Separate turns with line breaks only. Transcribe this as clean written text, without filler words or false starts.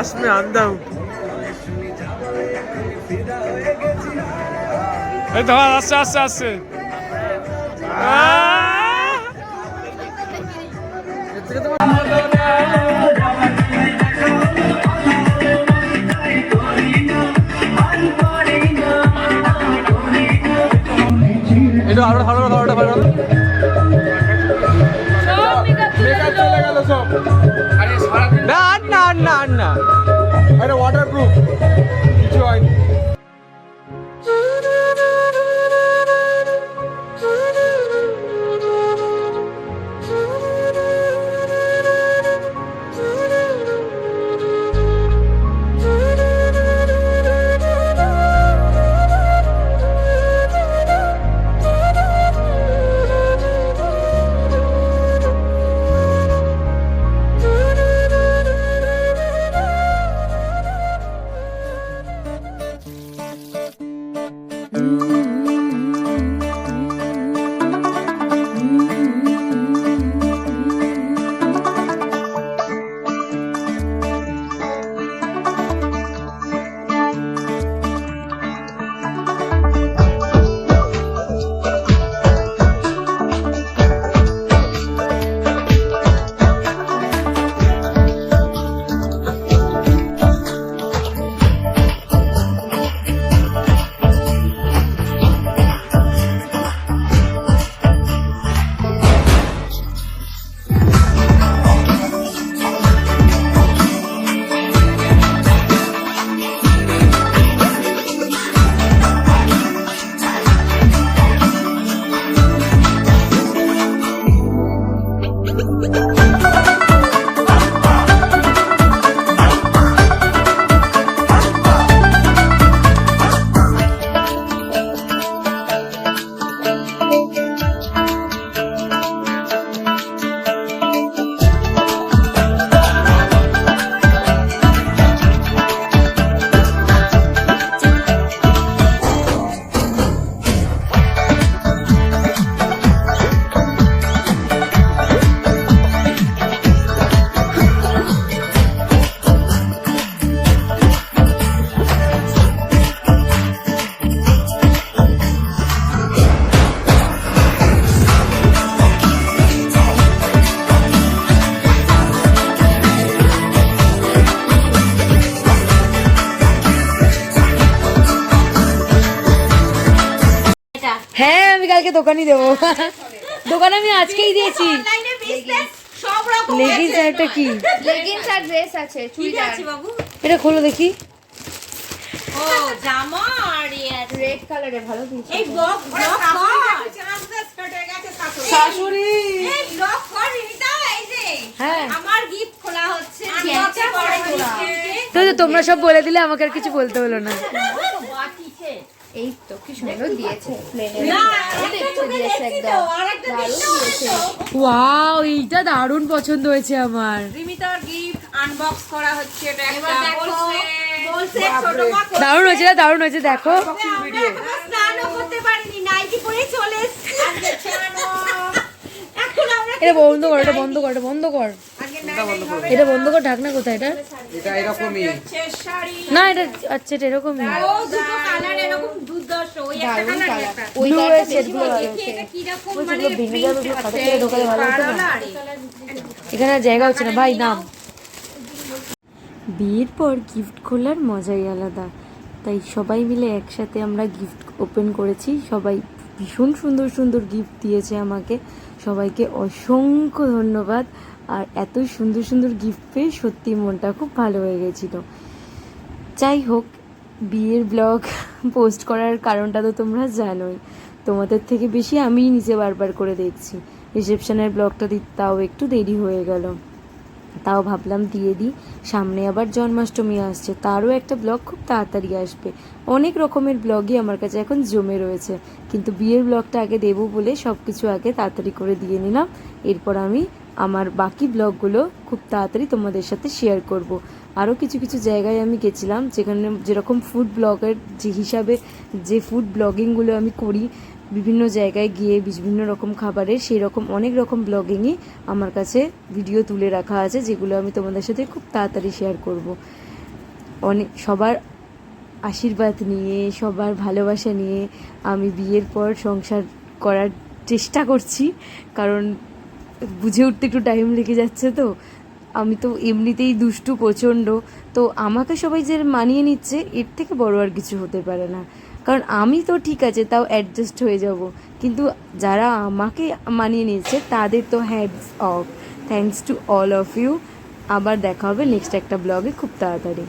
Last में आंधा हूँ। आस्ते आस्ते आस्ते এটা আরো ভালো ভালো ভালো না না না না আরে ওয়াটারপ্রুফ কিছু হয়নি।
হ্যাঁ আমি কালকে দোকানই দেবো। দোকান আমি আজকেই দিয়েছি। লেগিংস একটা কি
লেগিংস আর ড্রেস আছে, চুড়িদার আছে বাবু।
এটা খোলো দেখি।
ও জামা আর রেড কালারে ভালো দিয়েছে। এই ব্লক
শাশুড়ি
এই ব্লক কর রিমিতা, এই যে
হ্যাঁ
আমার গিফট খোলা হচ্ছে।
তো তোমরা সব বলে দিলে আমাকে আর কিছু বলতে হলো না।
এই তো কি সুন্দর দিয়েছে প্লেনের। না একটু দিয়েছে একদম আরেকটা দিয়েছে।
ওয়াও এইটা দারুণ পছন্দ হয়েছে আমার।
রিমিতার গিফট আনবক্স করা হচ্ছে। এটা একটা বলছে ছোট মা
দারুণ হয়েছে, দারুণ হয়েছে দেখো।
আমরা স্নানও করতে পারিনি, নাইটি পরে চলে এসেছি। এখন আমরা
এটা বন্ধ কর, এটা বন্ধ কর, এটা বন্ধ কর, এটা বন্ধ কর। ঢাকনা কোথায় এটা?
এটা এরকমই
শাড়ি
না এটা আচ্ছা এটা এরকমই।
ও দুটো কালার এরকম দুর্দর্শ। ওই একটা কালার একটা
ওই সেটগুলো ভালো আছে।
এটা কি রকম
ওই
মানে
যেগুলো ভেঙে যাবে ওগুলো খাতা থেকে ঢোকালে ভালো হতো না। এখানে আর জায়গা হচ্ছে না ভাই, নাম। বিয়ের পর গিফট খোলার মজাই আলাদা, তাই সবাই মিলে একসাথে আমরা গিফট ওপেন করেছি। সবাই ভীষণ সুন্দর সুন্দর গিফট দিয়েছে আমাকে, সবাইকে অসংখ্য ধন্যবাদ। আর এত সুন্দর সুন্দর গিফট পেয়ে সত্যি মনটা খুব ভালো হয়ে গেছিলো। যাই হোক, বিয়ের ব্লগ পোস্ট করার কারণটা তো তোমরা জানোই, তোমাদের থেকে বেশি আমিই নিজে বারবার করে দেখছি। রিসেপশনের ব্লগটা দিতে তাও একটু দেরি হয়ে গেল, তাও ভাবলাম দিয়ে দিই। সামনে আবার জন্মাষ্টমী আসছে, তারও একটা ব্লগ খুব তাড়াতাড়ি আসবে। অনেক রকমের ব্লগই আমার কাছে এখন জমে রয়েছে, কিন্তু বিয়ের ব্লগটা আগে দেবো বলে সব কিছু আগে তাড়াতাড়ি করে দিয়ে নিলাম। এরপর আমি আমার বাকি ব্লগগুলো খুব তাড়াতাড়ি তোমাদের সাথে শেয়ার করব। আরও কিছু কিছু জায়গায় আমি গেছিলাম, যেখানে যেরকম ফুড ব্লগের যে হিসাবে যে ফুড ব্লগিংগুলো আমি করি, বিভিন্ন জায়গায় গিয়ে বিভিন্ন রকম খাবারের, সেই রকম অনেক রকম ব্লগিংই আমার কাছে ভিডিও তুলে রাখা আছে, যেগুলো আমি তোমাদের সাথে খুব তাড়াতাড়ি শেয়ার করব। অনেক সবার আশীর্বাদ নিয়ে, সবার ভালোবাসা নিয়ে আমি বিয়ের পর সংসার করার চেষ্টা করছি, কারণ বুঝে উঠতে একটু টাইম লেগে যাচ্ছে। তো আমি তো এমনিতেই দুষ্টু প্রচণ্ড, তো আমাকে সবাই যে মানিয়ে নিচ্ছে এর থেকে বড় আর কিছু হতে পারে না। কারণ আমি তো ঠিক আছে, তাও অ্যাডজাস্ট হয়ে যাব, কিন্তু যারা আমাকে মানিয়ে নিচ্ছে তাদের তো hats off. Thanks to all of you. আবার দেখা হবে নেক্সট একটা ব্লগে খুব তাড়াতাড়ি।